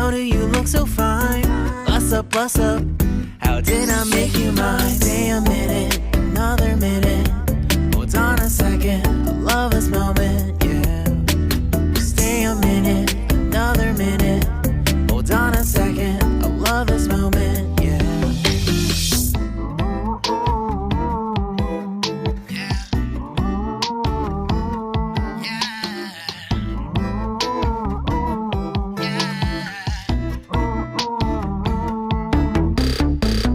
How do you look so fine? Bust up, bust up. How did I make you mine? Stay a minute, another minute. Hold on a second, I love this moment, yeah. Stay a minute, another minute. Hold on a second, I love this moment, yeah.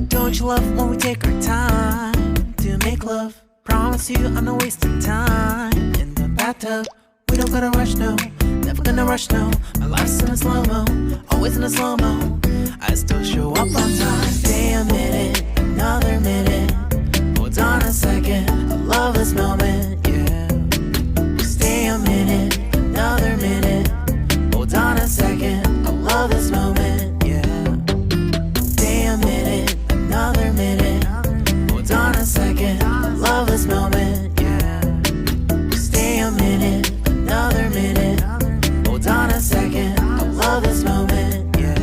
Don't you love when we take our time to make love? Promise you I'm not wasting time in the bathtub. We don't gotta rush, no, never gonna rush, no. My life's in a slow-mo, always in a slow-mo. I still show up on time. Stay a minute, another minute. Hold on a second, I love this moment, yeah. Stay a minute, another minute. Hold on a second, I love this moment, yeah. Stay a minute, another minute. Hold on a second, I love this moment, yeah. Stay a minute, another minute. Hold on a second, I love this moment, yeah.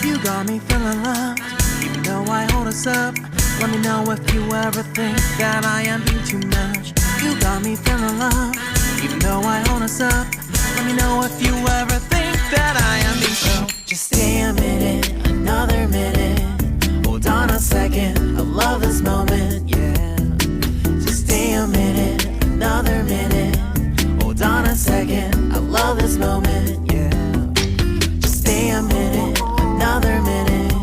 You got me feeling loved, even though I hold us up. Let me know if you ever think that I am being too much. You got me feeling loved, even though I hold us up. Let me know if you ever think that I am being so. Just stay a minute, another minute. Hold on a second, I love this moment, yeah. Just stay a minute, another minute. Hold on a second, I love this moment, yeah. Just stay a minute, another minute.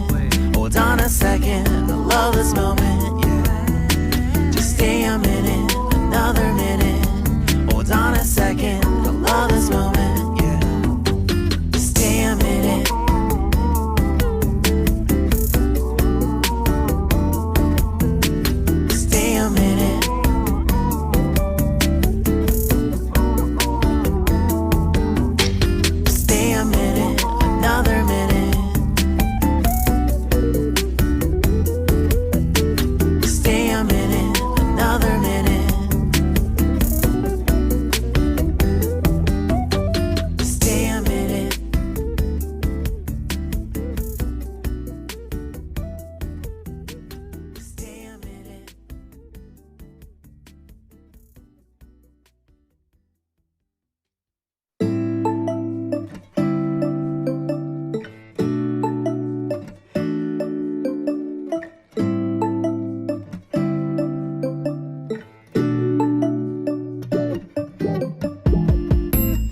Hold on a second, I love this moment, yeah. Just stay a minute, another minute. Hold on a second, I love this moment, yeah. Just stay a minute. Stay a minute. Stay a minute, another minute. Stay a minute, another minute. Stay a minute. Stay a minute.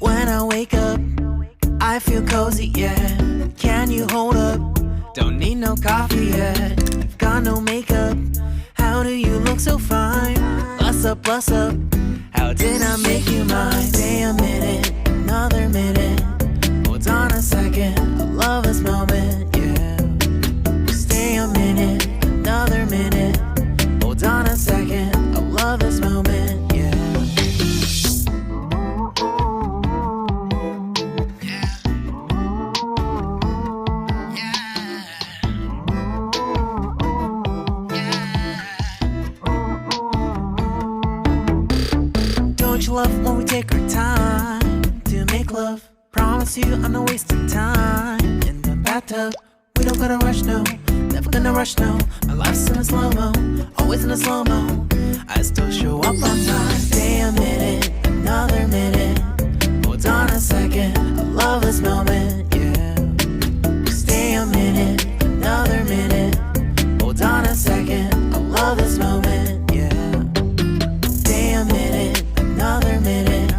When I wake up, I feel cozy, yeah. Can you hold up? Don't need no coffee yet. I've got no makeup. How do you look so fine? Bust up, bust up. How did I make you mine? Stay a minute, another minute. Hold on a second, I love this moment, yeah. Stay a minute, another minute. Hold on a second, I love this moment, yeah. Don't you love when we take our time to make love? Promise you I'm not wasting time in the bathtub. We don't gotta rush, no, never gonna rush, no. My life's in a slow-mo, always in a slow-mo. I still show up on time. Stay a minute, another minute. Hold on a second, I love this moment, yeah. Stay a minute, another minute. Hold on a second, I love this moment, yeah. Stay a minute, another minute.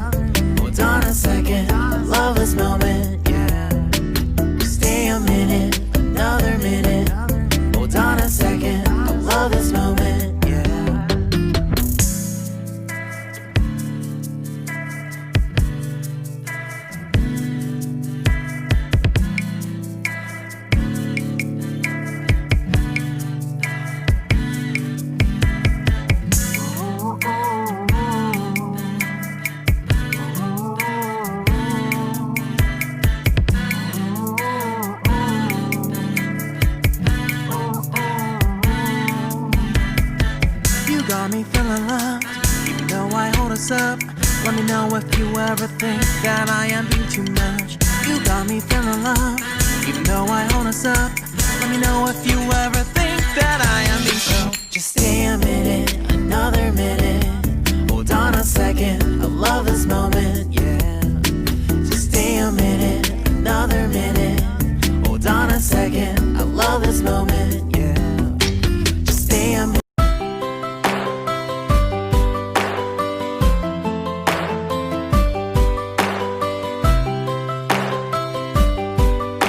Hold on a second, I love this moment, yeah. Stay a minute, another minute. Hold on a second, I love this moment, yeah. if you ever think that I am being too much. You got me feeling love, even though I own us up. Let me know if you ever think that I am being so. Just stay a minute, another